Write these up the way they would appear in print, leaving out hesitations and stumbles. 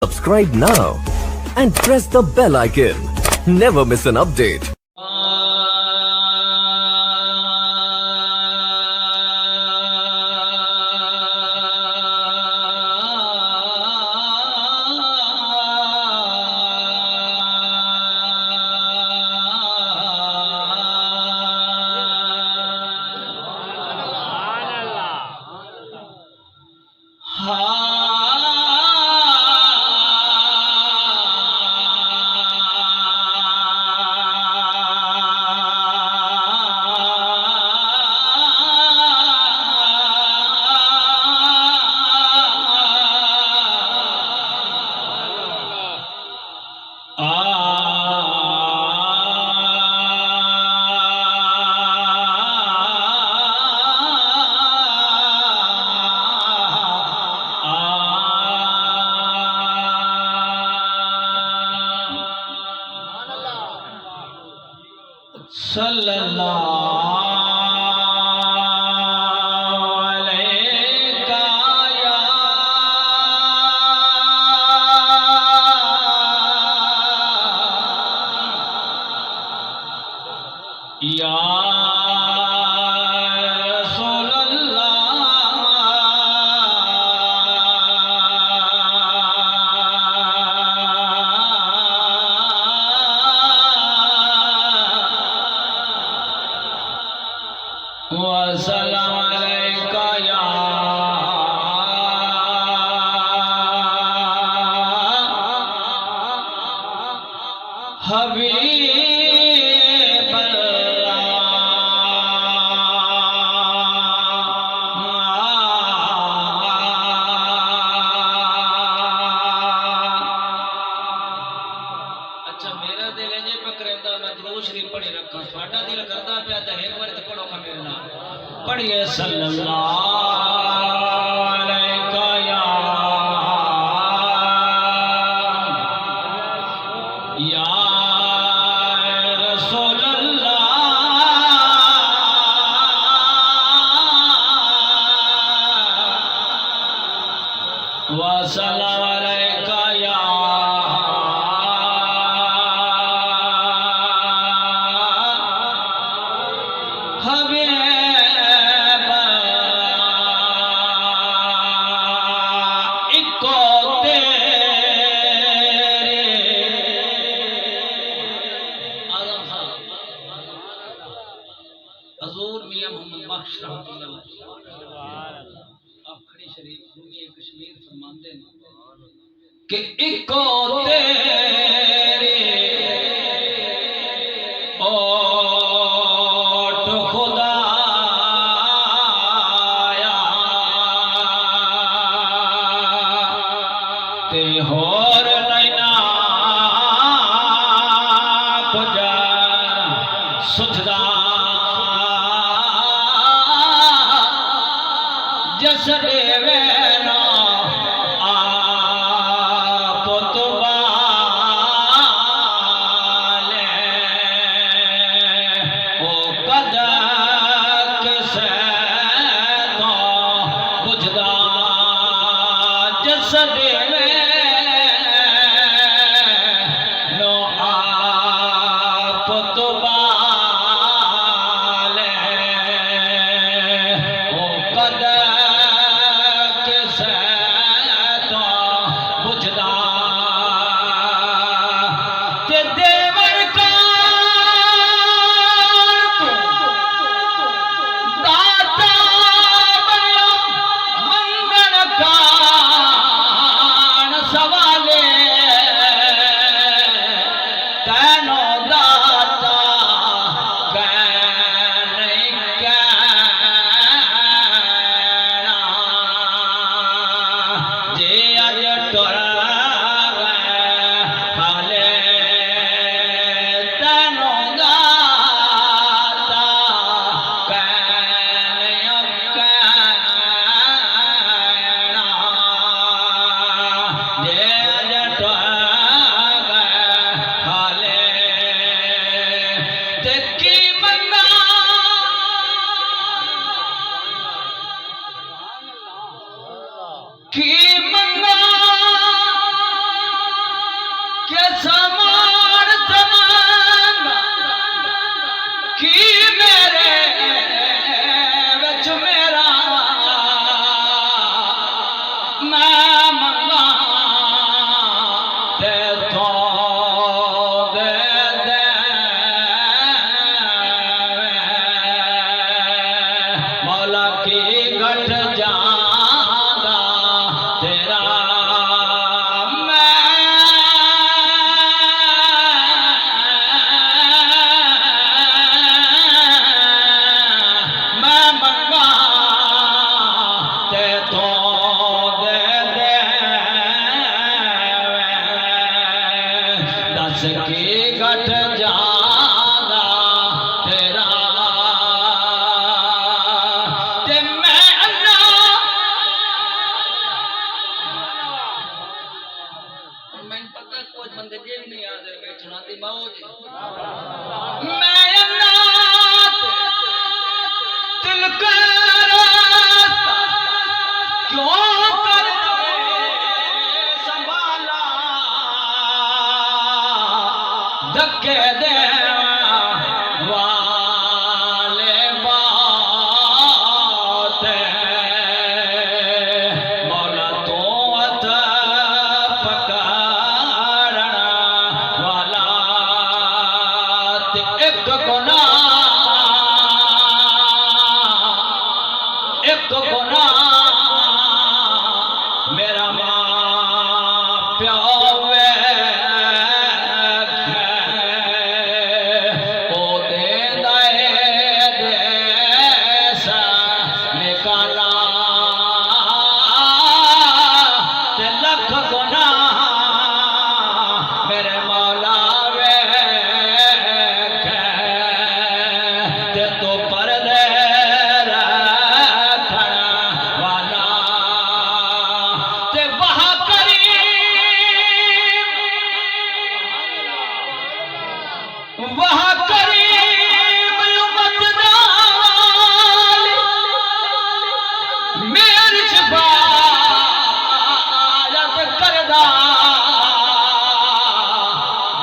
Subscribe now and press the bell icon. Never miss an update. पढ़िए सल्लल्लाहु अलैहि या रसूल अल्लाह व सल्लल्लाहु अलैका या कि इको तेरे ओट खुदाया ते होर नैना पुजा सुझदा जस देवे Yeah. के समान तमन्ना की मेरे विच मेरा मैं मंगा ते तो दे दे मौला की घट जागा तेरा मैं मंगा ते तो दे दे दस की घट जागा तेरा ते मैं मैं पता कुछ बंदे जे भी नहीं आते बैठना दी मौज मैं अनाथ दिल का रास्ता क्यों कर संभाला धक्के दे वाले बात मौला तो अथ पकड़ना वाला ते एक गुनाह मेरा मां प्यो ओ दे देसा निकाला ते लख गुनाह मेरे मौला वे ते तो पर्दे रखना वाला ते वहा करीम उम्मत नाल मेरी शफाअत करदा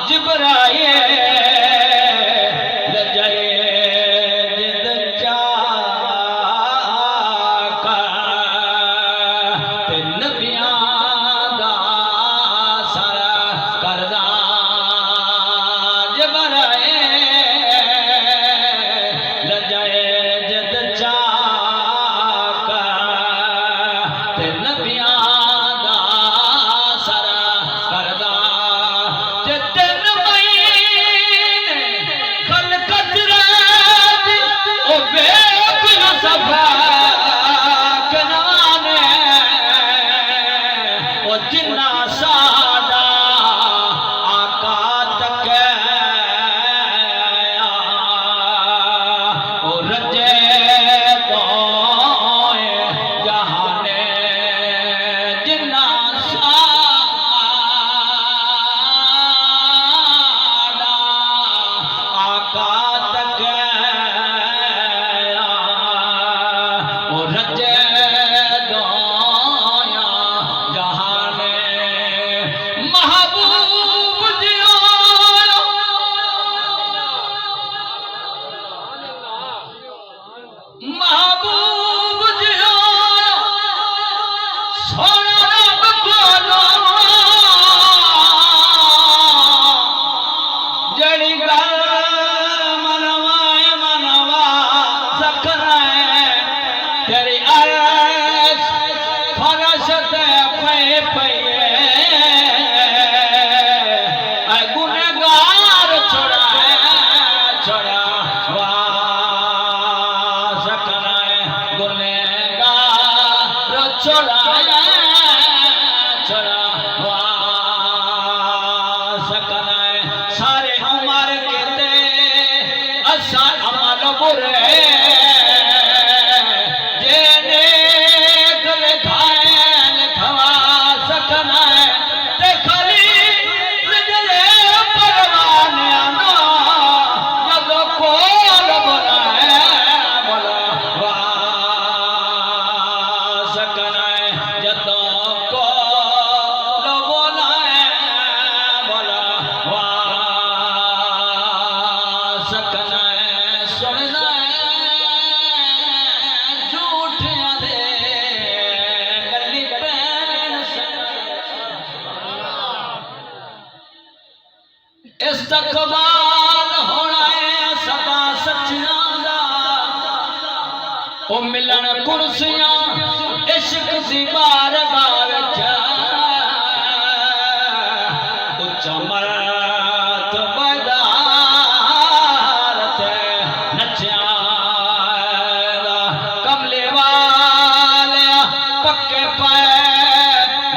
जिब्राईल लजाए जिद चाका ते नबियां दा सारा करदा जिब्राईल लजाए जिद चाका ते नबियां दा सारा करदा ते तिन महीने कल कदरात ओ बेक न सफा कनाने ओ जिन्ना सादा आका तक ओ रजे तो जहाने जिन्ना सादा आका तक ओ रजे दो जहाने महबूब जियो महबूब जियो सोना रब कोलो जड़ी गल मनवा सकना तेरी अरश फरश ते पे गुनहगार छोड़ा वा सकना गुनहगार छोड़ा वा सकना सारे उमर के ते असा अमल बुरे जेने गल खाए खवा सकना ते खाली रजले परवाने आना जब कोल बोला वा सकना जब कोल बोला इस्तकबाल होना है सदा सच्चियां दा ओ मिलन कुर्सियां इश्क दी बारगाह विच उच्चा मर्तबेदार ते नचिया दा कमले वाले पक्के पै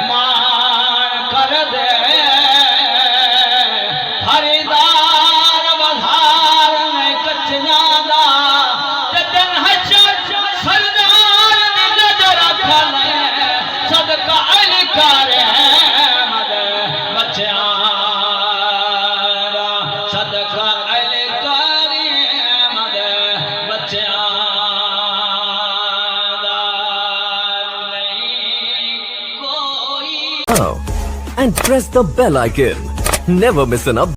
मान कर दे हरिदार बधार में कच्चियां दा ते दिन हशर सरदार दी नजर रखले सदका अली करे मद बच्चियां दा सदका अली करे मद बच्चियां दा नहीं कोई Now and press the bell icon. Never miss an update.